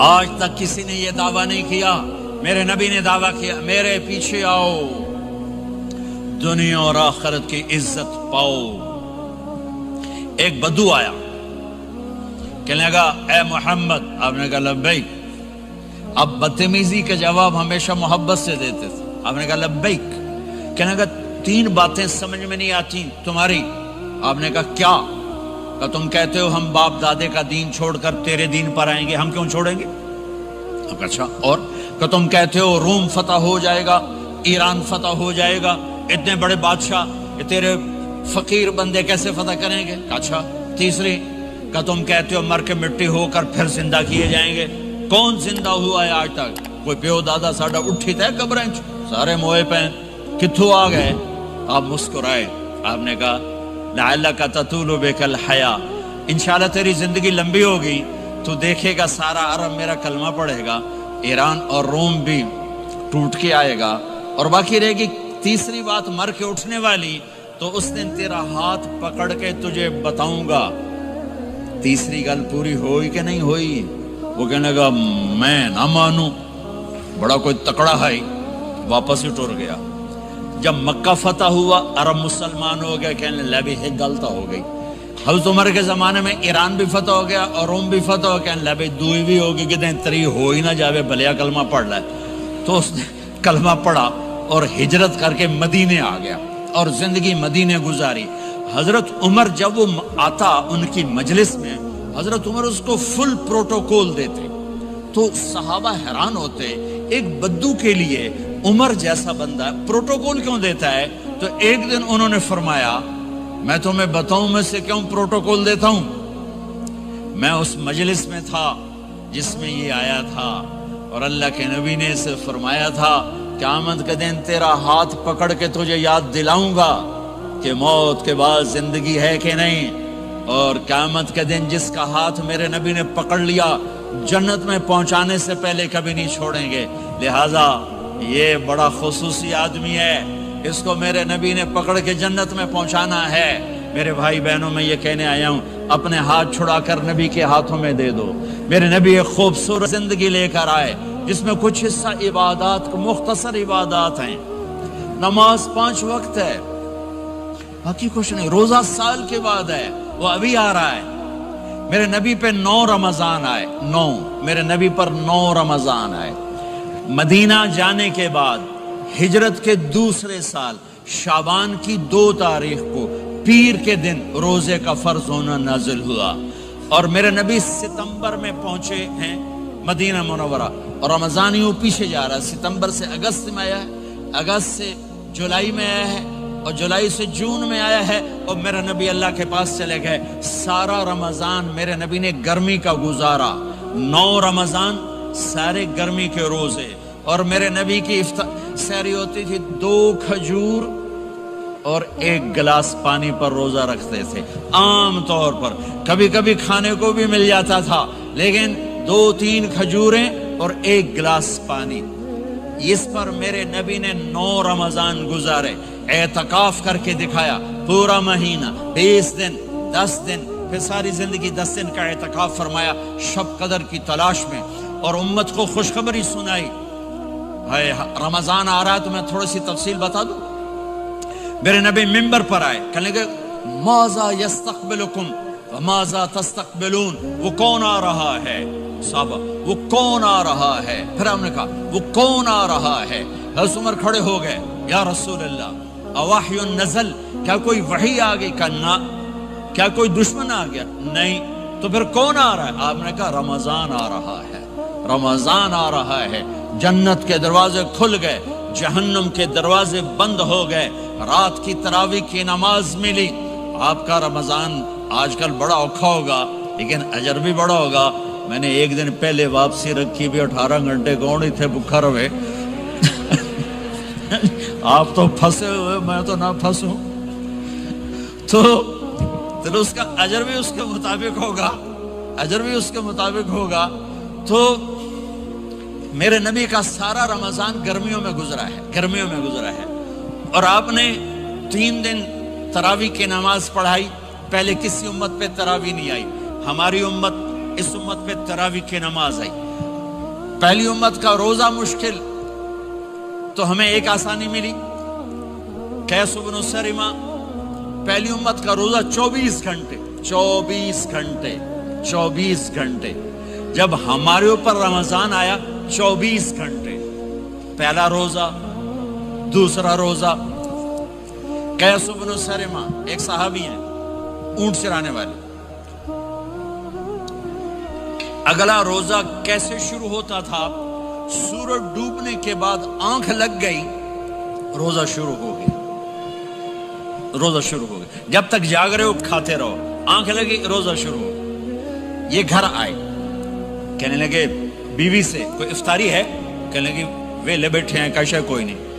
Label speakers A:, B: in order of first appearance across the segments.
A: آج تک کسی نے یہ دعویٰ نہیں کیا، میرے نبی نے دعویٰ کیا میرے پیچھے آؤ دنیا اور آخرت کی عزت پاؤ۔ ایک بدو آیا، کہنے لگا اے محمد، آپ نے کہا لبیک۔ اب بدتمیزی کا جواب ہمیشہ محبت سے دیتے تھے، آپ نے کہا لبیک۔ کہنے لگا 3 باتیں سمجھ میں نہیں آتی تمہاری۔ آپ نے کہا کیا؟ کہ تم کہتے ہو ہم باپ دادے کا دین چھوڑ کر تیرے دین پر آئیں گے، ہم کیوں چھوڑیں گے؟ آپ کہا اچھا، اور کہ تم کہتے ہو روم فتح ہو جائے گا، ایران فتح ہو جائے گا، اتنے بڑے بادشاہ کہ تیرے فقیر بندے کیسے فتح کریں گے؟ اچھا، تیسری کہ تم کہتے ہو مر کے مٹی ہو کر پھر زندہ کیے جائیں گے۔ کون زندہ ہوا ہے آج تک؟ کوئی پیو دادا ساڈا اٹھی تے قبریں سارے موئے پہ کتھوں آ گئے؟ آپ مسکرائے، آپ نے کہا لعلک تطول بک الحیا، انشاءاللہ تیری زندگی لمبی ہوگی تو دیکھے گا سارا عرب میرا کلمہ پڑھے گا، ایران اور روم بھی ٹوٹ کے آئے گا، اور باقی رہے گی تیسری بات مر کے اٹھنے والی، تو اس دن تیرا ہاتھ پکڑ کے تجھے بتاؤں گا۔ تیسری گل پوری ہوئی کہ نہیں ہوئی؟ وہ کہنے لگا میں نہ مانوں، بڑا کوئی تکڑا ہے، واپس ہی ٹر گیا۔ جب مکہ فتح ہوا، عرب مسلمان ہو گئے، کہنے لگے بھی ایک غلطہ ہو گئی۔ حضرت عمر کے زمانے میں ایران بھی فتح ہو گیا اور روم بھی فتح ہو گیا، کہنے لگے دوئی بھی ہوگی کہ دیں تری ہو ہی نہ جاوے، بھلیا کلمہ پڑھ لائے۔ تو اس نے کلمہ پڑھا اور ہجرت کر کے مدینے آ گیا اور زندگی مدینے گزاری۔ حضرت عمر جب وہ آتا ان کی مجلس میں، حضرت عمر اس کو فل پروٹوکول دیتے، تو صحابہ حیران ہوتے، ایک بدو کے لیے عمر جیسا بندہ پروٹوکول کیوں دیتا ہے؟ تو ایک دن انہوں نے فرمایا میں تمہیں بتاؤں میں سے کیوں پروٹوکول دیتا ہوں؟ میں اس مجلس میں تھا جس میں یہ آیا تھا، اور اللہ کے نبی نے اسے فرمایا تھا قیامت کے دن تیرا ہاتھ پکڑ کے تجھے یاد دلاؤں گا کہ موت کے بعد زندگی ہے کہ نہیں، اور قیامت کے دن جس کا ہاتھ میرے نبی نے پکڑ لیا جنت میں پہنچانے سے پہلے کبھی نہیں چھوڑیں گے۔ لہٰذا یہ بڑا خصوصی آدمی ہے، اس کو میرے نبی نے پکڑ کے جنت میں پہنچانا ہے۔ میرے بھائی بہنوں میں یہ کہنے آیا ہوں، اپنے ہاتھ چھڑا کر نبی کے ہاتھوں میں دے دو۔ میرے نبی ایک خوبصورت زندگی لے کر آئے جس میں کچھ حصہ عبادات، مختصر عبادات ہیں، نماز 5 وقت ہے، باقی کچھ نہیں، روزہ سال کے بعد ہے، وہ ابھی آ رہا ہے۔ میرے نبی پہ 9 رمضان آئے، 9 میرے نبی پر 9 رمضان آئے۔ مدینہ جانے کے بعد ہجرت کے دوسرے سال شعبان کی 2 تاریخ کو پیر کے دن روزے کا فرض ہونا نازل ہوا، اور میرے نبی ستمبر میں پہنچے ہیں مدینہ منورہ، اور رمضان یوں پیچھے جا رہا ہے، ستمبر سے اگست میں آیا ہے، اگست سے جولائی میں آیا ہے، اور جولائی سے جون میں آیا ہے، اور میرے نبی اللہ کے پاس چلے گئے۔ سارا رمضان میرے نبی نے گرمی کا گزارا، 9 رمضان سارے گرمی کے روزے، اور میرے نبی کی سحری ہوتی تھی 2 کھجور اور 1 گلاس پانی پر روزہ رکھتے تھے عام طور پر، کبھی کبھی کھانے کو بھی مل جاتا تھا، لیکن 2-3 کھجوریں اور 1 گلاس پانی۔ اس پر میرے نبی نے 9 رمضان گزارے، اعتکاف کر کے دکھایا، پورا مہینہ 20 دن 10 دن، پھر ساری زندگی 10 دن کا اعتکاف فرمایا شب قدر کی تلاش میں، اور امت کو خوشخبری سنائی۔ رمضان آ رہا ہے تو میں تھوڑی سی تفصیل بتا دوں۔ میرے نبی منبر پر آئے، کہنے لگے ماذا یستقبلکم وماذا تستقبلون، وہ کون آ رہا ہے؟ صحابہ وہ کون آ رہا ہے؟ پھر ہم نے کہا وہ کون آ رہا ہے؟ حضرت عمر کھڑے ہو گئے، یا رسول اللہ اوحی نزل، کیا کوئی وحی آ گئی؟ کہا کیا کوئی دشمن آ گیا؟ نہیں۔ تو پھر کون آ رہا ہے؟ آپ نے کہا رمضان آ رہا ہے، رمضان آ رہا ہے۔ جنت کے دروازے کھل گئے، جہنم کے دروازے بند ہو گئے، رات کی تراویح کی نماز ملی۔ آپ کا رمضان آج کل بڑا اوکھا ہوگا لیکن اجر بھی بڑا ہوگا۔ میں نے ایک دن پہلے واپسی رکھی بھی، 18 گھنٹے کون ہی تھے بھوکا رہے۔ آپ تو پھنسے ہوئے، میں تو نہ پھنسوں، تو اس کا اجر بھی اس کے مطابق ہوگا، اجر بھی اس کے مطابق ہوگا۔ تو میرے نبی کا سارا رمضان گرمیوں میں گزرا ہے، گرمیوں میں گزرا ہے، اور آپ نے 3 دن تراویح کی نماز پڑھائی۔ پہلے کسی امت پہ تراویح نہیں آئی، ہماری امت اس امت پہ تراویح کی نماز آئی. پہلی امت کا روزہ مشکل تو ہمیں ایک آسانی ملی. قیس بن سرمہ پہلی امت کا روزہ 24 گھنٹے 24 گھنٹے 24 گھنٹے. جب ہمارے اوپر رمضان آیا 24 گھنٹے. پہلا روزہ، دوسرا روزہ. قیس بن سرمہ ایک صحابی ہیں، اونٹ چرانے والے. اگلا روزہ کیسے شروع ہوتا تھا؟ سورج ڈوبنے کے بعد آنکھ لگ گئی، روزہ شروع ہو گیا. روزہ شروع ہو گیا. جب تک جاگ رہے ہو کھاتے رہو، آنکھ لگی روزہ شروع ہو. یہ گھر آئے، کہنے لگے بیوی سے کوئی افطاری ہے؟ کہنے لگے ویلے بیٹھے ہیں، کیسے کوئی نہیں.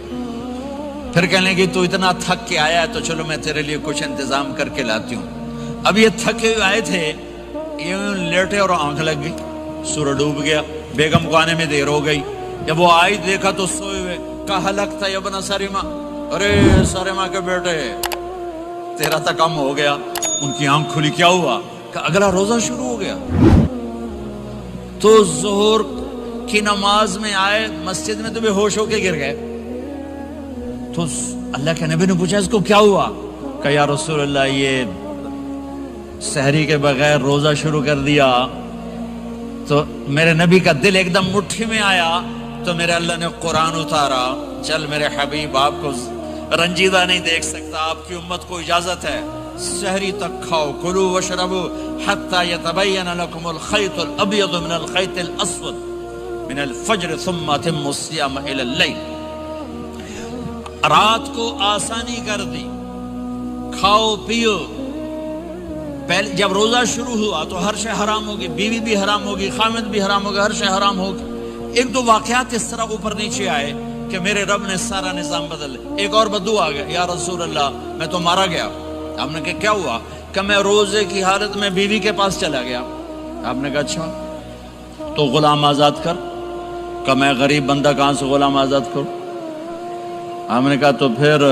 A: پھر کہنے لگے تو اتنا تھک کے آیا ہے تو چلو میں تیرے لیے کچھ انتظام کر کے لاتی ہوں. اب یہ تھکے ہوئے آئے تھے، یہ لیٹے اور آنکھ لگ گئی، سورج ڈوب گیا. بیگم کو آنے میں دیر ہو گئی. جب وہ آئی دیکھا تو سوئے ہوئے. کہا لگتا ہے ابن سرمہ، ارے سرمہ کے بیٹے تیرا تو کم ہو گیا. ان کی آنکھ کھلی، کیا ہوا؟ کہ اگلا روزہ شروع ہو گیا. تو ظہر کی نماز میں آئے مسجد میں تو بے ہوش ہو کے گر گئے. تو اللہ کے نبی نے پوچھا اس کو کیا ہوا؟ کہ یا رسول اللہ یہ سحری کے بغیر روزہ شروع کر دیا. تو میرے نبی کا دل ایک دم مٹھی میں آیا. تو میرے اللہ نے قرآن اتارا، چل میرے حبیب آپ کو رنجیدہ نہیں دیکھ سکتا، آپ کی امت کو اجازت ہے سحری تک کھاؤ. کلوا واشربوا حتی یتبین لکم الخیط الابیض من الخیط الاسود من الفجر ثم اتموا الصیام الی اللیل. رات کو آسانی کر دی، کھاؤ پیو. پہلے جب روزہ شروع ہوا تو ہر شے حرام ہوگی، بیوی بھی حرام ہوگی، خامد بھی حرام ہوگا، ہر شے حرام ہوگی. ایک دو واقعات اس طرح اوپر نیچے آئے کہ میرے رب نے سارا نظام بدل. ایک اور بدو آ گیا، یا رسول اللہ میں تو مارا گیا. آپ نے کہا کیا ہوا؟ کہ میں روزے کی حالت میں بیوی کے پاس چلا گیا. آپ نے کہا اچھا تو غلام آزاد کر. کہ میں غریب بندہ کہاں سے غلام آزاد کروں؟ آپ نے کہا تو پھر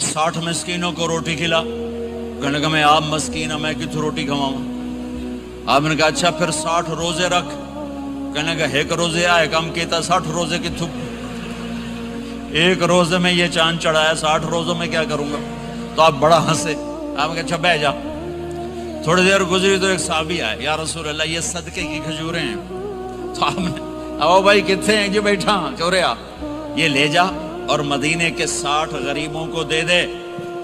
A: 60 مسکینوں کو روٹی کھلا. کہنے لگا میں آپ مسکین ہوں، میں کتوں روٹی کھواؤں؟ آپ نے کہا اچھا پھر 60 روزے رکھ. کہنے لگا ایک روزے آئے کم کیتا، 60 روزے کتوں؟ ایک روزے میں یہ چاند چڑھایا، 60 روزوں میں کیا کروں گا؟ تو آپ بڑا ہنسے. آپ نے کہا اچھا بہ جا. تھوڑی دیر گزری تو ایک صحابی آئے، یا رسول اللہ یہ صدقے کی کھجوریں ہیں. تو آپ نے او بھائی کتنے ہیں؟ جو بیٹھا چورے آ، یہ لے جا اور مدینے کے 60 غریبوں کو دے دے.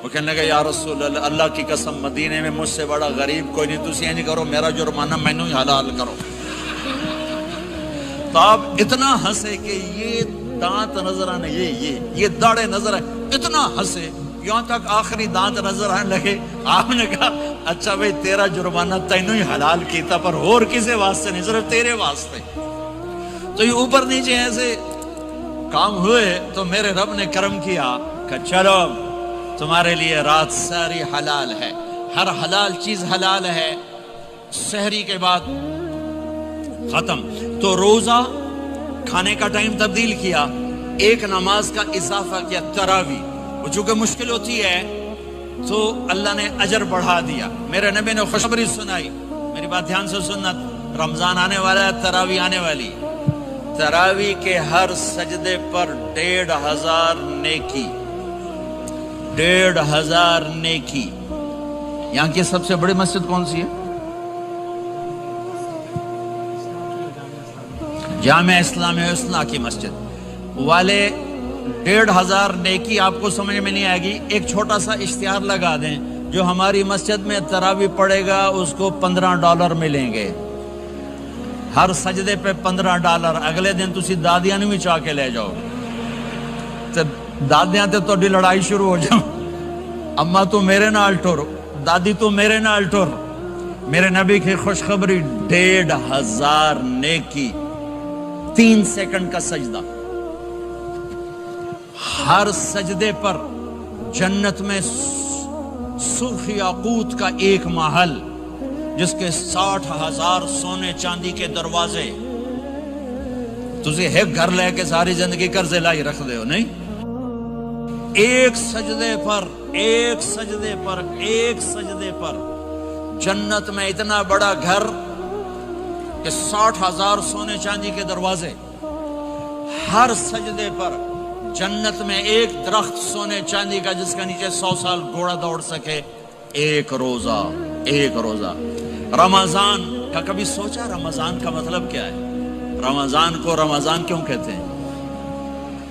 A: وہ کہنے لگا یا رسول اللہ اللہ کی قسم مدینے میں مجھ سے بڑا غریب کوئی نہیں، تسی یہ نہیں کرو، میرا جرمانہ مینوں ہی حلال کرو. تو آپ اتنا ہنسے کہ یہ دانت نظر آنے، یہ داڑے نظر آئے. اتنا ہنسے یہاں تک آخری دانت نظر آنے لگے. آپ نے کہا اچھا بھائی تیرا جرمانہ تینوں ہی حلال کیتا، پر اور کسی واسطے نہیں، صرف تیرے واسطے. تو یہ اوپر نیچے ایسے کام ہوئے تو میرے رب نے کرم کیا کہ چلو تمہارے لیے رات ساری حلال ہے، ہر حلال چیز حلال ہے. سحری کے بعد ختم. تو روزہ کھانے کا ٹائم تبدیل کیا، ایک نماز کا اضافہ کیا، تراویح. وہ چونکہ مشکل ہوتی ہے تو اللہ نے اجر بڑھا دیا. میرے نبی نے خوشخبری سنائی، میری بات دھیان سے سننا، رمضان آنے والا ہے، تراویح آنے والی. تراویح کے ہر سجدے پر 1500 نیکی، 1500 نیکی. یہاں کی سب سے بڑی مسجد کون سی ہے؟ جامعہ اسلامیہ حسنہ کی مسجد والے. 1500 نیکی آپ کو سمجھ میں نہیں آئے گی. ایک چھوٹا سا اشتہار لگا دیں، جو ہماری مسجد میں تراویح پڑھے گا اس کو $15 ملیں گے، ہر سجدے پہ $15. اگلے دن تسی دادیاں نے بھی چاہ کے لے جاؤ. دادیاں تے تو لڑائی شروع ہو جاؤ، اما تو میرے نال ٹور، دادی تو میرے نال ٹور. میرے نبی کی خوشخبری 1500 نیکی، 3 سیکنڈ کا سجدہ. ہر سجدے پر جنت میں سرخ یاقوت کا ایک محل جس کے 60,000 سونے چاندی کے دروازے. تسی ایک گھر لے کے ساری زندگی قرضے لائی رکھ دے ہو نہیں. ایک سجدے پر جنت میں اتنا بڑا گھر کہ 60,000 سونے چاندی کے دروازے، ہر سجدے پر جنت میں ایک درخت سونے چاندی کا جس کا نیچے 100 سال گھوڑا دوڑ سکے، ایک روزہ ایک روزہ۔ رمضان کا کبھی سوچا رمضان کا مطلب کیا ہے؟ رمضان کو رمضان کیوں کہتے ہیں؟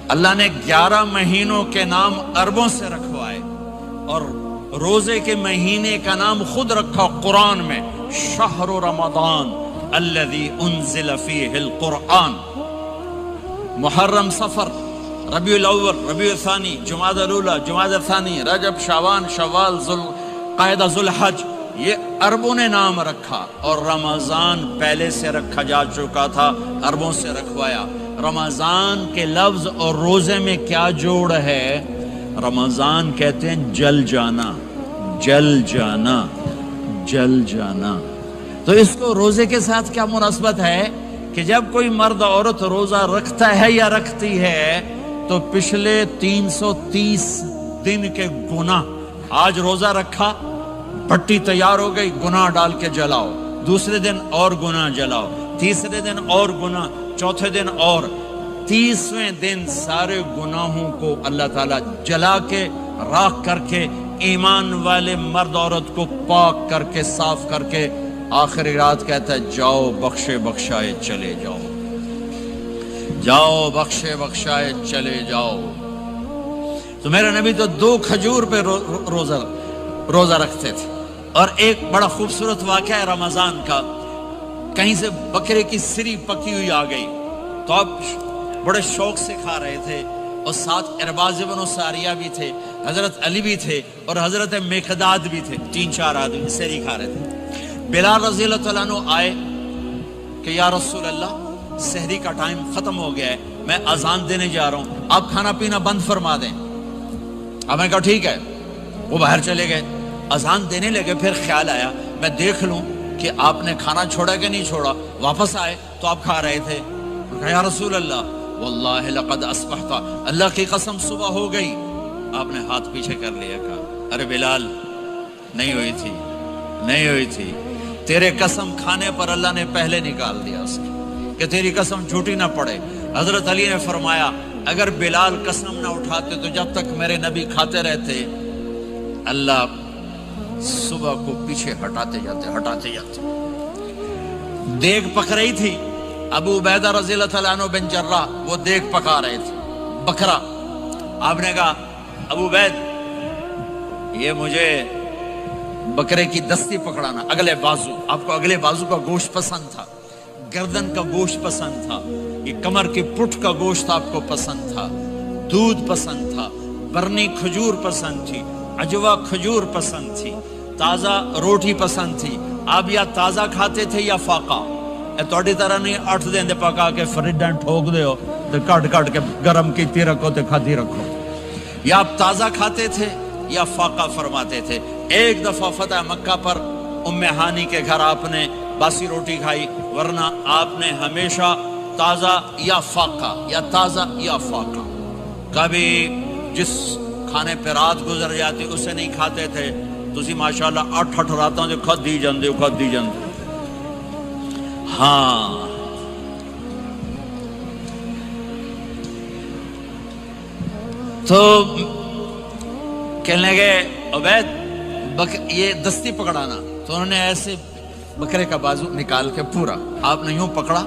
A: اللہ نے 11 مہینوں کے نام عربوں سے رکھوائے اور روزے کے مہینے کا نام خود رکھا قرآن میں، شہر رمضان الذی انزل فیہ القرآن۔ محرم، صفر، ربیع الاول، ربیع الثانی، جمادی الاولی، جمادی الثانی، رجب، شعبان، شوال، قعدہ، ذوالحج، یہ عربوں نے نام رکھا، اور رمضان پہلے سے رکھا جا چکا تھا، عربوں سے رکھوایا۔ رمضان کے لفظ اور روزے میں کیا جوڑ ہے؟ رمضان کہتے ہیں جل جانا، جل جانا، جل جانا۔ تو اس کو روزے کے ساتھ کیا مناسبت ہے کہ جب کوئی مرد عورت روزہ رکھتا ہے یا رکھتی ہے تو پچھلے 330 دن کے گناہ، آج روزہ رکھا، پٹی تیار ہو گئی، گناہ ڈال کے جلاؤ، دوسرے دن اور گناہ جلاؤ، تیسرے دن اور گناہ، چوتھے دن اور، 30ویں دن سارے گناہوں کو اللہ تعالیٰ جلا کے راکھ کر کے ایمان والے مرد عورت کو پاک کر کے صاف کر کے آخری رات کہتا ہے جاؤ بخشے بخشائے چلے جاؤ، جاؤ بخشے بخشائے چلے جاؤ۔ تو میرے نبی تو 2 کھجور پہ روزہ رکھتے تھے۔ اور ایک بڑا خوبصورت واقعہ ہے رمضان کا، کہیں سے بکرے کی سری پکی ہوئی آ گئی تو آپ بڑے شوق سے کھا رہے تھے، اور ساتھ ارباز بن ساریہ بھی تھے، حضرت علی بھی تھے، اور حضرت مقداد بھی تھے، 3-4 آدمی سری کھا رہے تھے۔ بلال رضی اللہ تعالیٰ عنہ آئے کہ یا رسول اللہ سحری کا ٹائم ختم ہو گیا ہے، میں اذان دینے جا رہا ہوں، آپ کھانا پینا بند فرما دیں۔ اب میں کہا ٹھیک ہے، وہ باہر چلے گئے، اذان دینے لگے، پھر خیال آیا میں دیکھ لوں کہ آپ نے کھانا چھوڑا کہ نہیں چھوڑا۔ واپس آئے تو آپ کھا رہے تھے، کہا یا رسول اللہ واللہ لقد اصبحت، اللہ کی قسم صبح ہو گئی۔ آپ نے ہاتھ پیچھے کر لیا، کہا ارے بلال نہیں ہوئی تھی، نہیں ہوئی تھی، تیرے قسم کھانے پر اللہ نے پہلے نکال دیا اس کی کہ تیری قسم جھوٹی نہ پڑے۔ حضرت علی نے فرمایا اگر بلال قسم نہ اٹھاتے تو جب تک میرے نبی کھاتے رہتے اللہ صبح کو پیچھے ہٹاتے جاتے۔ دیگ پک رہی تھی، ابو عبیدہ رضی اللہ تعالیٰ عنہ بن جراح وہ دیگ پکا رہے تھے، بکرا۔ آپ نے کہا ابو عبید یہ مجھے بکرے کی دستی پکڑانا، اگلے بازو، آپ کو اگلے بازو کا گوشت پسند تھا، گردن کا گوشت پسند تھا، یہ کمر کی پٹھ کا گوشت آپ کو پسند تھا، دودھ پسند تھا، برنی کھجور پسند تھی، عجوا کھجور پسند تھی، تازہ روٹی پسند تھی۔ آپ یا تازہ کھاتے تھے یا فاقہ، توڑی طرح نہیں 8 دن دے پکا کے فریڈن ٹھوک دے ہو تو کٹ کے گرم کیتی رکھو تو کھاتی رکھو، یا آپ تازہ کھاتے تھے یا فاقہ فرماتے تھے۔ ایک دفعہ فتح مکہ پر ام ہانی کے گھر آپ نے باسی روٹی کھائی، ورنہ آپ نے ہمیشہ تازہ یا فاقہ، یا تازہ یا فاقہ، کبھی جس کھانے پہ رات گزر جاتی اسے نہیں کھاتے تھے۔ تسی ماشاءاللہ 8 راتوں جو کھد دی جاندے ہاں۔ تو کہنے لگے عبید یہ دستی پکڑانا، تو انہوں نے ایسے بکرے کا بازو نکال کے پورا آپ نے یوں پکڑا،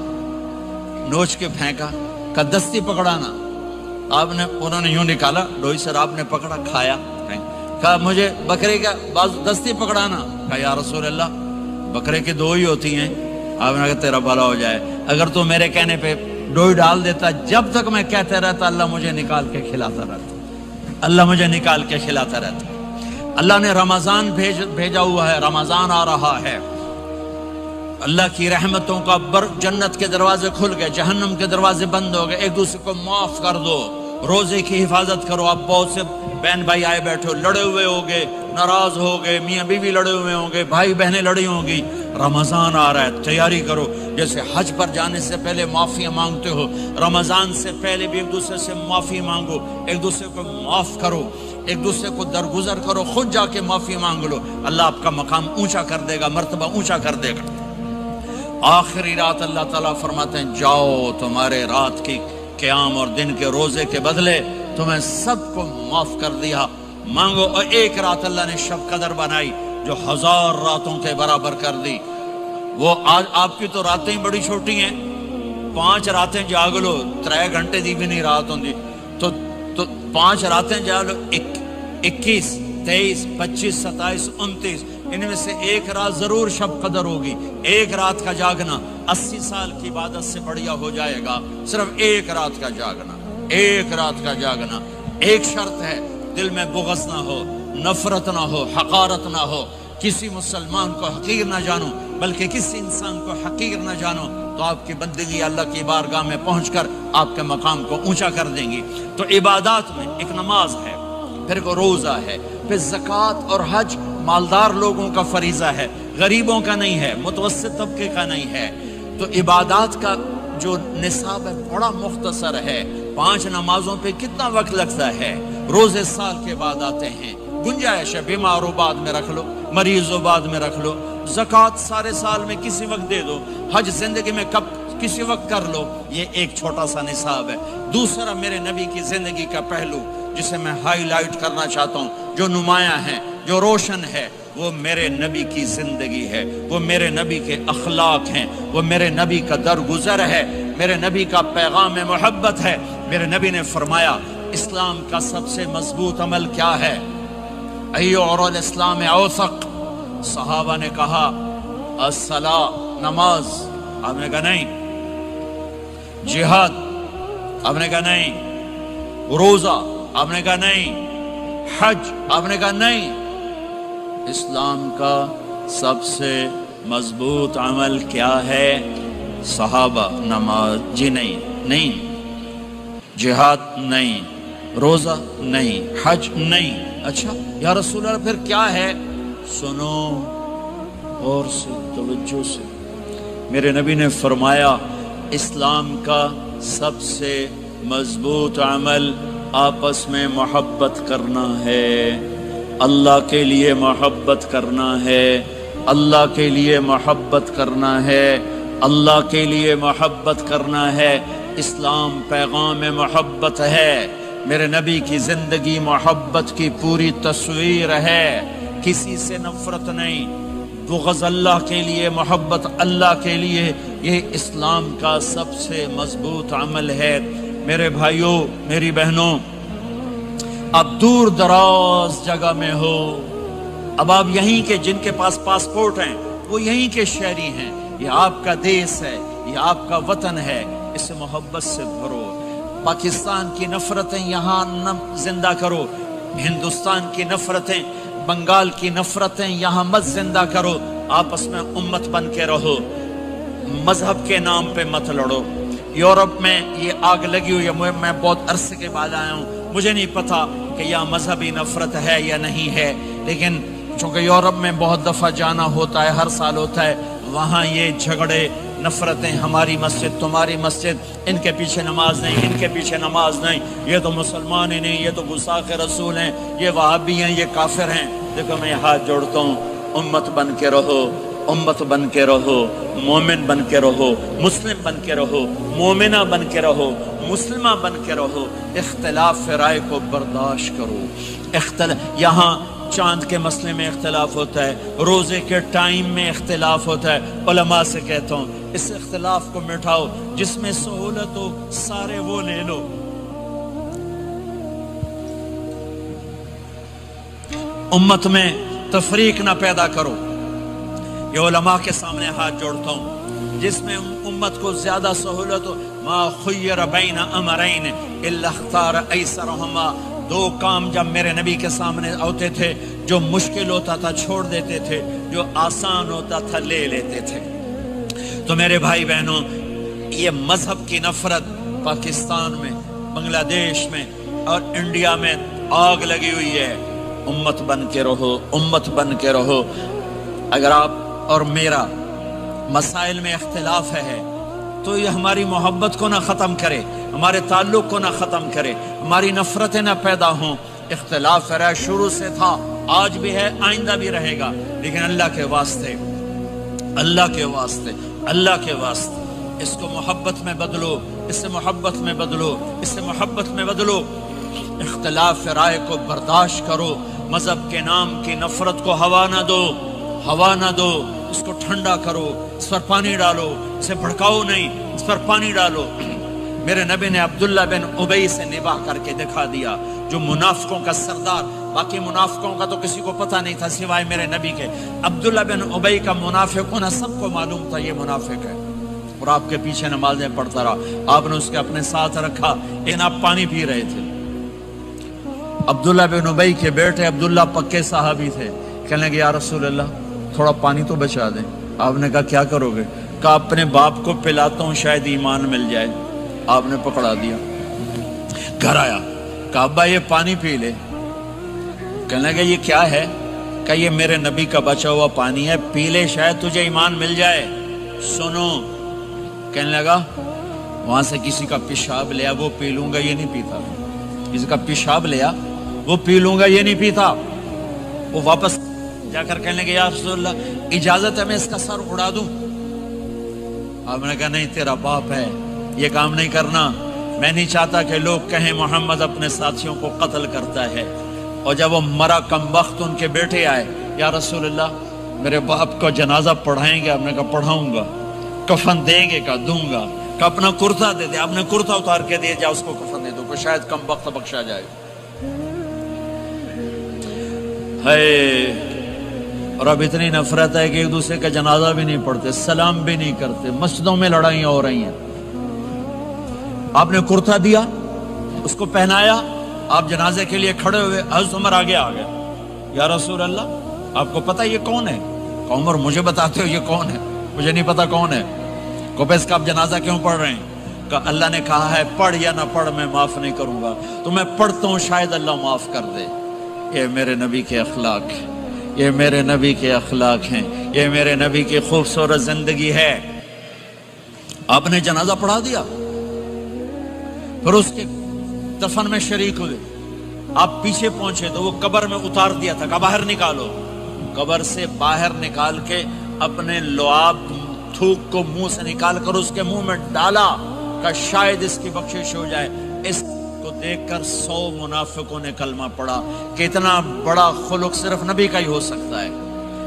A: نوچ کے پھینکا، کہا دستی پکڑانا، انہوں نے یوں نکالا ڈوئی سر، آپ نے پکڑا، کھایا، کہا مجھے بکرے کا بازو دستی پکڑانا، کہا یا رسول اللہ بکرے کی 2 ہی ہوتی ہیں۔ آپ نے کہا تیرا بھلا ہو جائے، اگر تو میرے کہنے پہ ڈوئی ڈال دیتا، جب تک میں کہتے رہتا اللہ مجھے نکال کے کھلاتا رہتا، اللہ مجھے نکال کے کھلاتا رہتا۔ اللہ نے رمضان بھیجا ہوا ہے، رمضان آ رہا ہے، اللہ کی رحمتوں کا جنت کے دروازے کھل گئے، جہنم کے دروازے بند ہو گئے، ایک دوسرے کو معاف کر دو، روزے کی حفاظت کرو۔ آپ بہت سے بہن بھائی آئے بیٹھے ہو، لڑے ہوئے ہوگے، ناراض ہو گئے، میاں بیوی لڑے ہوئے ہوں گے، بھائی بہنیں لڑی ہوں گی، رمضان آ رہا ہے، تیاری کرو۔ جیسے حج پر جانے سے پہلے معافیاں مانگتے ہو، رمضان سے پہلے بھی ایک دوسرے سے معافی مانگو، ایک دوسرے کو معاف کرو۔ ایک دوسرے کو درگزر کرو، خود جا کے معافی مانگ لو، اللہ آپ کا مقام اونچا کر دے گا، مرتبہ اونچا کر دے گا۔ آخری رات اللہ تعالیٰ فرماتے ہیں جاؤ، تمہارے رات کی قیام اور دن کے روزے کے بدلے تمہیں سب کو معاف کر دیا، مانگو۔ اور ایک رات اللہ نے شب قدر بنائی جو 1000 راتوں کے برابر کر دی۔ وہ آج آپ کی تو راتیں بڑی چھوٹی ہیں، 5 راتیں جاگ لو، 3 گھنٹے دی بھی نہیں رات ہوندی، تو 5 راتیں جاگ لو، 21 23 25 27 29، ان میں سے ایک رات ضرور شب قدر ہوگی۔ ایک رات کا جاگنا 80 سال کی عبادت سے بڑھیا ہو جائے گا، صرف ایک رات کا جاگنا، ایک رات کا جاگنا۔ ایک شرط ہے، دل میں بغض نہ ہو، نفرت نہ ہو، حقارت نہ ہو، کسی مسلمان کو حقیر نہ جانو، بلکہ کسی انسان کو حقیر نہ جانو، تو آپ کی بندگی اللہ کی بارگاہ میں پہنچ کر آپ کے مقام کو اونچا کر دیں گی۔ تو عبادات میں ایک نماز ہے، پھر کو روزہ ہے، پھر زکوٰۃ اور حج مالدار لوگوں کا فریضہ ہے، غریبوں کا نہیں ہے، متوسط طبقے کا نہیں ہے۔ تو عبادات کا جو نصاب ہے بڑا مختصر ہے، 5 نمازوں پہ کتنا وقت لگتا ہے، روزے سال کے بعد آتے ہیں، گنجائش ہے، بیمار ہو بعد میں رکھ لو، مریض ہو بعد میں رکھ لو، زکوٰۃ سارے سال میں کسی وقت دے دو، حج زندگی میں کب کسی وقت کر لو، یہ ایک چھوٹا سا نصاب ہے۔ دوسرا میرے نبی کی زندگی کا پہلو جسے میں ہائی لائٹ کرنا چاہتا ہوں، جو نمایاں ہے، جو روشن ہے، وہ میرے نبی کی زندگی ہے، وہ میرے نبی کے اخلاق ہیں، وہ میرے نبی کا درگزر ہے، میرے نبی کا پیغام محبت ہے۔ میرے نبی نے فرمایا اسلام کا سب سے مضبوط عمل کیا ہے؟ ایو اور الاسلام اوثق؟ صحابہ نے کہا الصلاۃ، نماز، آپ نے کہا نہیں، جہاد، آپ نے کہا نہیں، روزہ، آپ نے کہا نہیں، حج، آپ نے کہا نہیں۔ اسلام کا سب سے مضبوط عمل کیا ہے؟ صحابہ، نماز، جی نہیں، جہاد نہیں، روزہ نہیں، حج نہیں۔ اچھا یا رسول اللہ پھر کیا ہے؟ سنو اور سے توجہ سے، میرے نبی نے فرمایا اسلام کا سب سے مضبوط عمل آپس میں محبت کرنا ہے، اللہ کے لیے محبت کرنا ہے، اللہ کے لیے محبت کرنا ہے، اللہ کے لیے محبت کرنا ہے۔ اسلام پیغام محبت ہے، میرے نبی کی زندگی محبت کی پوری تصویر ہے، کسی سے نفرت نہیں، بغض اللہ کے لیے، محبت اللہ کے لیے، یہ اسلام کا سب سے مضبوط عمل ہے۔ میرے بھائیوں، میری بہنوں، اب دور دراز جگہ میں ہو، اب آپ یہیں کے، جن کے پاس پاسپورٹ ہیں وہ یہیں کے شہری ہیں، یہ آپ کا دیس ہے، یہ آپ کا وطن ہے، اسے محبت سے بھرو۔ پاکستان کی نفرتیں یہاں نہ زندہ کرو، ہندوستان کی نفرتیں، بنگال کی نفرتیں یہاں مت زندہ کرو، آپس میں امت بن کے رہو، مذہب کے نام پہ مت لڑو۔ یورپ میں یہ آگ لگی ہوئی ہے، میں بہت عرصے کے بعد آیا ہوں، مجھے نہیں پتا کہ یہاں مذہبی نفرت ہے یا نہیں ہے، لیکن چونکہ یورپ میں بہت دفعہ جانا ہوتا ہے، ہر سال ہوتا ہے، وہاں یہ جھگڑے، نفرتیں، ہماری مسجد، تمہاری مسجد، ان کے پیچھے نماز نہیں، ان کے پیچھے نماز نہیں، یہ تو مسلمان ہی نہیں، یہ تو گستاخ رسول ہیں، یہ وہابی ہیں، یہ کافر ہیں۔ دیکھو میں ہاتھ جوڑتا ہوں، امت بن کے رہو، امت بن کے رہو، مومن بن کے رہو، مسلم بن کے رہو، مومنہ بن کے رہو، مسلمہ بن کے رہو، اختلاف رائے کو برداشت کرو۔ یہاں چاند کے مسئلے میں اختلاف ہوتا ہے، روزے کے ٹائم میں اختلاف ہوتا ہے، علماء سے کہتا ہوں اس اختلاف کو مٹھاؤ، جس میں سہولت ہو سارے وہ لے لو۔ امت میں تفریق نہ پیدا کرو، یہ علماء کے سامنے ہاتھ جوڑتا ہوں، جس میں امت کو زیادہ سہولت ہو، ما خیر بین امرین الا اختار ایسرہما، 2 کام جب میرے نبی کے سامنے ہوتے تھے، جو مشکل ہوتا تھا چھوڑ دیتے تھے، جو آسان ہوتا تھا لے لیتے تھے۔ تو میرے بھائی بہنوں، یہ مذہب کی نفرت پاکستان میں، بنگلہ دیش میں اور انڈیا میں آگ لگی ہوئی ہے۔ امت بن کے رہو، امت بن کے رہو۔ اگر آپ اور میرا مسائل میں اختلاف ہے تو یہ ہماری محبت کو نہ ختم کرے، ہمارے تعلق کو نہ ختم کرے، ہماری نفرتیں نہ پیدا ہوں۔ اختلاف رائے شروع سے تھا، آج بھی ہے، آئندہ بھی رہے گا، لیکن اللہ کے واسطے، اللہ کے واسطے، اللہ کے واسطے اس کو محبت میں بدلو، اس سے محبت میں بدلو، اس سے محبت میں بدلو۔ اختلاف رائے کو برداشت کرو، مذہب کے نام کی نفرت کو ہوا نہ دو، ہوا نہ دو، اس کو ٹھنڈا کرو، اس پر پانی ڈالو، اسے بھڑکاؤ نہیں، اس پر پانی ڈالو۔ میرے نبی نے عبداللہ بن ابی سے نباہ کر کے دکھا دیا، جو منافقوں کا سردار، باقی منافقوں کا تو کسی کو پتہ نہیں تھا سوائے میرے نبی کے، عبداللہ بن ابی کا منافق ہونا سب کو معلوم تھا، یہ منافق ہے، اور آپ کے پیچھے نمازیں پڑھتا رہا، آپ نے اس کے اپنے ساتھ رکھا، لیکن آپ پانی پی رہے تھے۔ عبداللہ بن ابی کے بیٹے عبداللہ پکے صحابی تھے، کہنے لگے یا رسول اللہ تھوڑا پانی تو بچا دیں۔ آپ نے کہا کیا کرو گے؟ کہا اپنے باپ کو پلاتا ہوں، شاید ایمان مل جائے۔ آپ نے پکڑا دیا، گھر آیا، کہا ابا یہ پانی پی لے۔ کہنے لگے یہ کیا ہے؟ کہا یہ میرے نبی کا بچا ہوا پانی ہے، پی لے شاید تجھے ایمان مل جائے۔ سنو، کہنے لگا وہاں سے کسی کا پیشاب لیا وہ پی لوں گا، یہ نہیں پیتا، کسی کا پیشاب لیا وہ پی لوں گا، یہ نہیں پیتا۔ وہ واپس جا کر کہنے لگے یا رسول اللہ اجازت ہے میں اس کا سر اڑا دوں؟ آپ نے کہا نہیں، تیرا باپ ہے، یہ کام نہیں کرنا، میں نہیں چاہتا کہ لوگ کہیں محمد اپنے ساتھیوں کو قتل کرتا ہے۔ اور جب وہ مرا کم وقت ان کے بیٹے آئے، یا رسول اللہ میرے باپ کو جنازہ پڑھائیں گے؟ آپ نے کہا پڑھاؤں گا۔ کفن دیں گے؟ کہا دوں گا۔ کہ اپنا کرتا دے دے، آپ نے کرتا اتار کے دیا، جا اس کو کفن دے دو کہ شاید کم وقت بخشا جائے۔ اور اب اتنی نفرت ہے کہ ایک دوسرے کا جنازہ بھی نہیں پڑھتے، سلام بھی نہیں کرتے، مسجدوں میں لڑائیاں ہو رہی ہیں۔ آپ نے کرتا دیا، اس کو پہنایا، آپ جنازے کے لیے کھڑے ہوئے، حضرت عمر آگے آ گئے، یا رسول اللہ آپ کو پتہ یہ کون ہے؟ کہ عمر مجھے بتاتے ہو یہ کون ہے؟ مجھے نہیں پتا کون ہے۔ کو اس کا آپ جنازہ کیوں پڑھ رہے ہیں؟ کہ اللہ نے کہا ہے پڑھ یا نہ پڑھ میں معاف نہیں کروں گا، تو میں پڑھتا ہوں شاید اللہ معاف کر دے۔ یہ میرے نبی کے اخلاق ہیں، یہ میرے نبی کے اخلاق ہیں، یہ میرے نبی کی خوبصورت زندگی ہے۔ آپ نے جنازہ پڑھا دیا، پھر اس کے دفن میں شریک ہوئے، آپ پیچھے پہنچے تو وہ قبر میں اتار دیا تھا، کہ باہر نکالو۔ قبر سے باہر نکال کے اپنے لعاب تھوک کو منہ سے نکال کر اس کے منہ میں ڈالا کہ شاید اس کی بخشش ہو جائے۔ اس کو دیکھ کر 100 منافقوں نے کلمہ پڑھا کہ اتنا بڑا خلق صرف نبی کا ہی ہو سکتا ہے۔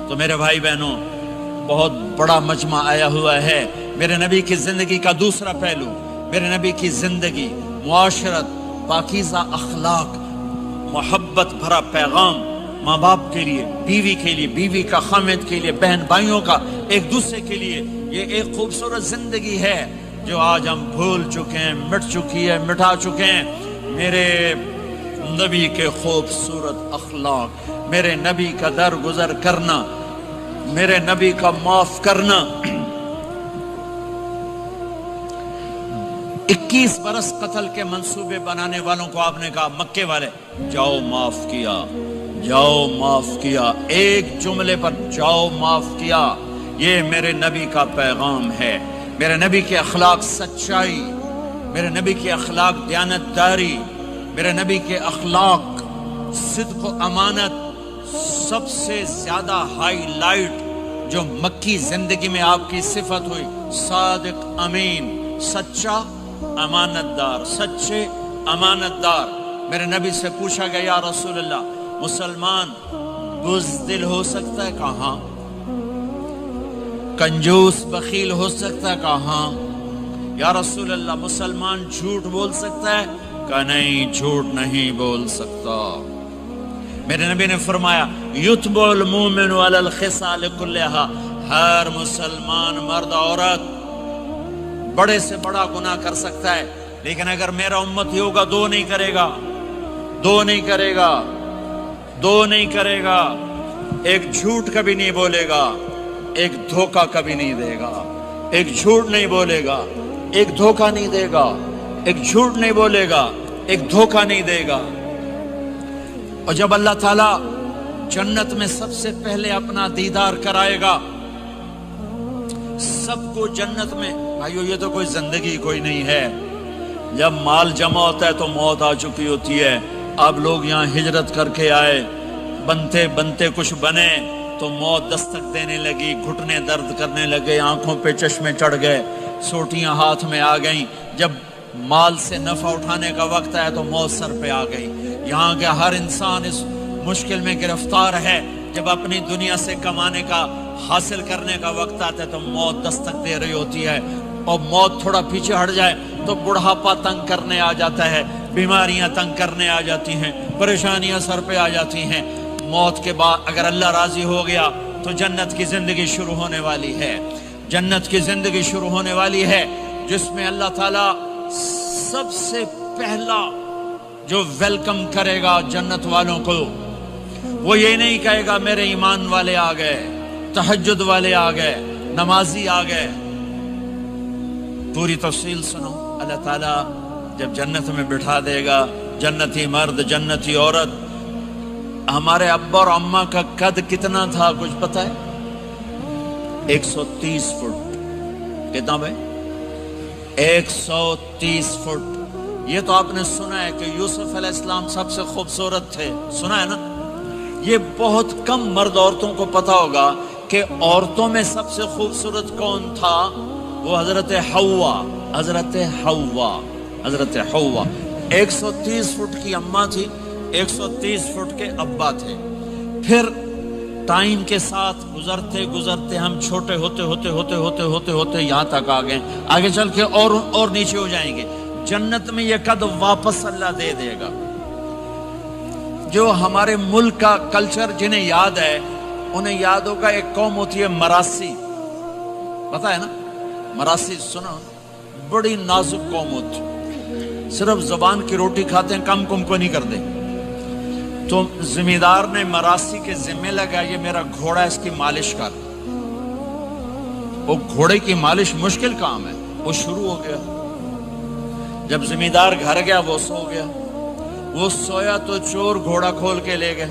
A: تو میرے بھائی بہنوں، بہت بڑا مجمع آیا ہوا ہے، میرے نبی کی زندگی کا دوسرا پہلو، میرے نبی کی زندگی، معاشرت، پاکیزہ اخلاق، محبت بھرا پیغام، ماں باپ کے لیے، بیوی کے لیے، بیوی کا خامد کے لیے، بہن بھائیوں کا ایک دوسرے کے لیے، یہ ایک خوبصورت زندگی ہے جو آج ہم بھول چکے ہیں، مٹ چکی ہے، مٹا چکے ہیں۔ میرے نبی کے خوبصورت اخلاق، میرے نبی کا درگزر کرنا، میرے نبی کا معاف کرنا۔ 21 برس قتل کے منصوبے بنانے والوں کو آپ نے کہا مکے والے جاؤ معاف کیا، جاؤ معاف کیا، ایک جملے پر جاؤ معاف کیا۔ یہ میرے نبی کا پیغام ہے، میرے نبی کے اخلاق سچائی، میرے نبی کے اخلاق دیانتداری، میرے نبی کے اخلاق صدق و امانت۔ سب سے زیادہ ہائی لائٹ جو مکی زندگی میں آپ کی صفت ہوئی، صادق امین، سچا امانت دار، سچے امانت دار۔ میرے نبی سے پوچھا گیا یا رسول اللہ مسلمان بزدل ہو سکتا ہے؟ کہاں؟ کنجوس بخیل ہو سکتا ہے؟ کہاں؟ یا رسول اللہ مسلمان جھوٹ بول سکتا ہے؟ کہ نہیں، جھوٹ نہیں بول سکتا۔ میرے نبی نے فرمایا یتبع المومن علی الخصال کلھا، ہر مسلمان مرد عورت بڑے سے بڑا گناہ کر سکتا ہے، لیکن اگر میرا امتی ہوگا دو نہیں کرے گا، دو نہیں کرے گا، دو نہیں کرے گا۔ ایک جھوٹ کبھی نہیں بولے گا، ایک دھوکہ کبھی نہیں دے گا۔ ایک جھوٹ نہیں بولے گا، ایک دھوکہ نہیں دے گا، ایک جھوٹ نہیں بولے گا، ایک دھوکہ نہیں دے گا۔ اور جب اللہ تعالیٰ جنت میں سب سے پہلے اپنا دیدار کرائے گا، سب کو جنت میں، بھائیو یہ تو کوئی زندگی کوئی نہیں ہے۔ جب مال جمع ہوتا ہے تو موت آ چکی ہوتی ہے، آپ لوگ یہاں ہجرت کر کے آئے، بنتے بنتے کچھ بنے تو موت دستک دینے لگی، گھٹنے درد کرنے لگے، آنکھوں پہ چشمے چڑھ گئے، سوٹیاں ہاتھ میں آ گئیں، جب مال سے نفع اٹھانے کا وقت آیا تو موت سر پہ آ گئی۔ یہاں کے ہر انسان اس مشکل میں گرفتار ہے، جب اپنی دنیا سے کمانے کا، حاصل کرنے کا وقت آتا ہے تو موت دستک دے رہی ہوتی ہے، اور موت تھوڑا پیچھے ہٹ جائے تو بڑھاپا تنگ کرنے آ جاتا ہے، بیماریاں تنگ کرنے آ جاتی ہیں، پریشانیاں سر پہ آ جاتی ہیں۔ موت کے بعد اگر اللہ راضی ہو گیا تو جنت کی زندگی شروع ہونے والی ہے، جنت کی زندگی شروع ہونے والی ہے، جس میں اللہ تعالیٰ سب سے پہلا جو ویلکم کرے گا جنت والوں کو، وہ یہ نہیں کہے گا میرے ایمان والے آ گئے، تہجد والے آ گئے، نمازی آ گئے۔ پوری تفصیل سنو، اللہ تعالیٰ جب جنت میں بٹھا دے گا، جنتی مرد، جنتی عورت۔ ہمارے ابا اور اماں کا قد کتنا تھا کچھ پتہ ہے؟ 130 فٹ۔ کتنا بھائی؟ 130 فٹ۔ یہ تو آپ نے سنا ہے کہ یوسف علیہ السلام سب سے خوبصورت تھے، سنا ہے نا؟ یہ بہت کم مرد عورتوں کو پتا ہوگا کہ عورتوں میں سب سے خوبصورت کون تھا؟ وہ حضرت حوا، حضرت حوا، حضرت حوا۔ 130 فٹ کی اماں تھی، 130 فٹ کے ابا تھے۔ پھر ٹائم کے ساتھ گزرتے گزرتے ہم چھوٹے ہوتے ہوتے ہوتے ہوتے ہوتے ہوتے یہاں تک آ گئے، آگے چل کے اور نیچے ہو جائیں گے۔ جنت میں یہ قد واپس اللہ دے دے گا۔ جو ہمارے ملک کا کلچر جنہیں یاد ہے، انہیں یاد ہوگا ایک قوم ہوتی ہے مراسی، پتہ ہے نا؟ مراسی سنا، بڑی نازک قوم ہوتی، صرف زبان کی روٹی کھاتے ہیں، کم کو نہیں کرتے۔ تو زمیندار نے مراسی کے ذمہ لگا یہ میرا گھوڑا ہے، اس کی مالش کر۔ وہ گھوڑے کی مالش مشکل کام ہے، وہ شروع ہو گیا۔ جب زمیندار گھر گیا وہ سو گیا، وہ سویا تو چور گھوڑا کھول کے لے گئے۔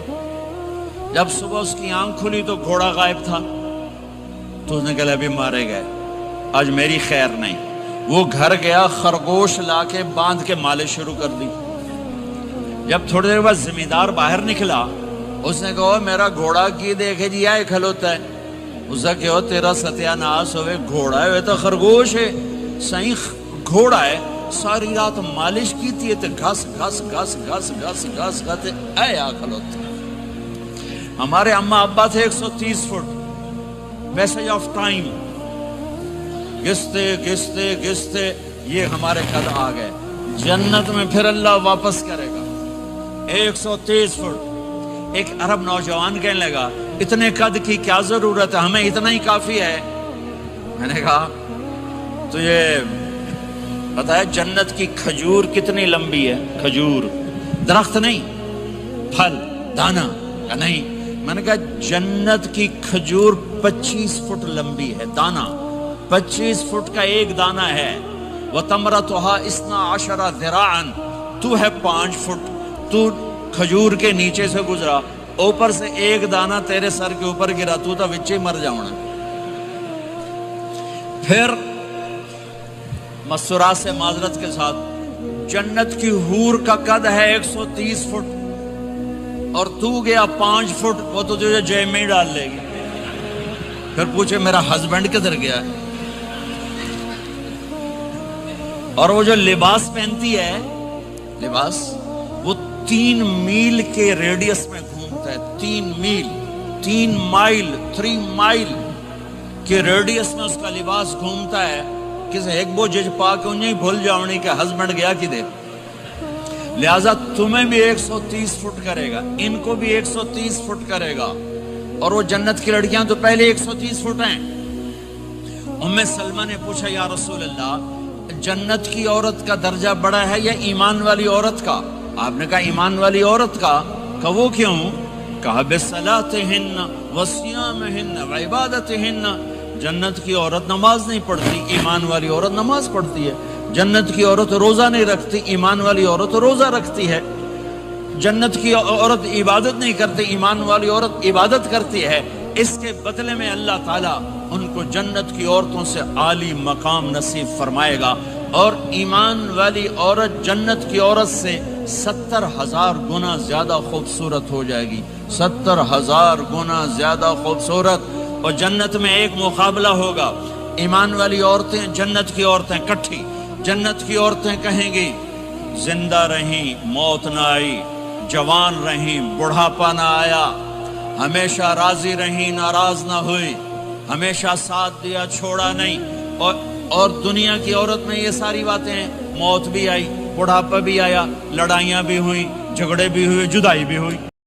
A: جب صبح اس کی آنکھ کھلی تو گھوڑا غائب تھا، تو اس نے کہا ابھی مارے گئے، آج میری خیر نہیں۔ وہ گھر گیا، خرگوش لا کے باندھ کے مالش شروع کر دی۔ جب تھوڑی دیر بعد زمیندار باہر نکلا، اس نے کہا میرا گھوڑا کی دیکھے جی آئے کھلوتا ہے۔ اس نے کہا تیرا ستیہ ناس ہوئے، گھوڑا ہے وہ تو خرگوش ہے، صحیح گھوڑا ہے، ساری رات مالش کی تھی تو گھس گھس گھس گھس گھس گھس گھس اے آ کھلوتا۔ ہمارے اماں ابا تھے 130 فٹ، پیسج آف ٹائم، گستے گستے گستے یہ ہمارے قد آ گئے۔ جنت میں پھر اللہ واپس کرے گا 130 فٹ۔ ایک عرب نوجوان کہنے لگا اتنے قد کی کیا ضرورت ہے، ہمیں اتنا ہی کافی ہے۔ میں نے کہا تو یہ پتا ہے جنت کی کھجور کتنی لمبی ہے؟ کھجور درخت نہیں، پھل دانا کا نہیں۔ میں نے کہا جنت کی کھجور 25 فٹ لمبی ہے، دانا 25 فٹ کا ایک دانا ہے۔ وَتَمْرَتُهَا 12 ذِرَاعًا، تو ہے 5 فٹ، تو کھجور کے نیچے سے گزرا، اوپر سے ایک دانا تیرے سر کے اوپر گرا، تو تا وچے مر جاؤنا۔ پھر مسرات سے معذرت کے ساتھ جنت کی حور کا قد ہے 130 فٹ اور تو گیا 5 فٹ، وہ تو تجھے جیب میں ہی ڈال لے گی۔ پھر پوچھے میرا ہسبینڈ کدھر گیا ہے؟ اور وہ جو لباس پہنتی ہے، لباس وہ 3 میل کے ریڈیس میں گھومتا ہے، 3 میل، 3 مائل کے ریڈیس میں اس کا لباس گھومتا ہے۔ کسی ایک بو جج پا کے انہیں بھول جاؤنی کہ ہسبینڈ گیا کی دے۔ لہٰذا تمہیں بھی 130 فٹ کرے گا، ان کو بھی 130 فٹ کرے گا، اور وہ جنت کی لڑکیاں تو پہلے 130 فٹ ہیں۔ ام سلمہ نے پوچھا یا رسول اللہ، جنت کی عورت کا درجہ بڑا ہے یا ایمان والی عورت کا؟ آپ نے کہا ایمان والی عورت کا۔ کہ وہ کیوں؟ کہا بصلاتہن وصیامہن وعبادتہن، جنت کی عورت نماز نہیں پڑھتی، ایمان والی عورت نماز پڑھتی ہے۔ جنت کی عورت روزہ نہیں رکھتی، ایمان والی عورت روزہ رکھتی ہے۔ جنت کی عورت عبادت نہیں کرتی، ایمان والی عورت عبادت کرتی ہے۔ اس کے بدلے میں اللہ تعالیٰ ان کو جنت کی عورتوں سے عالی مقام نصیب فرمائے گا، اور ایمان والی عورت جنت کی عورت سے 70,000 گنا زیادہ خوبصورت ہو جائے گی، 70,000 گنا زیادہ خوبصورت۔ اور جنت میں ایک مقابلہ ہوگا، ایمان والی عورتیں، جنت کی عورتیں کٹھی، جنت کی عورتیں کہیں گی زندہ رہیں موت نہ آئی، جوان رہیں بڑھاپا نہ آیا، ہمیشہ راضی رہیں ناراض نہ ہوئی، ہمیشہ ساتھ دیا چھوڑا نہیں۔ اور دنیا کی عورت میں یہ ساری باتیں ہیں، موت بھی آئی، بڑھاپا بھی آیا، لڑائیاں بھی ہوئیں، جھگڑے بھی ہوئے، جدائی بھی ہوئی۔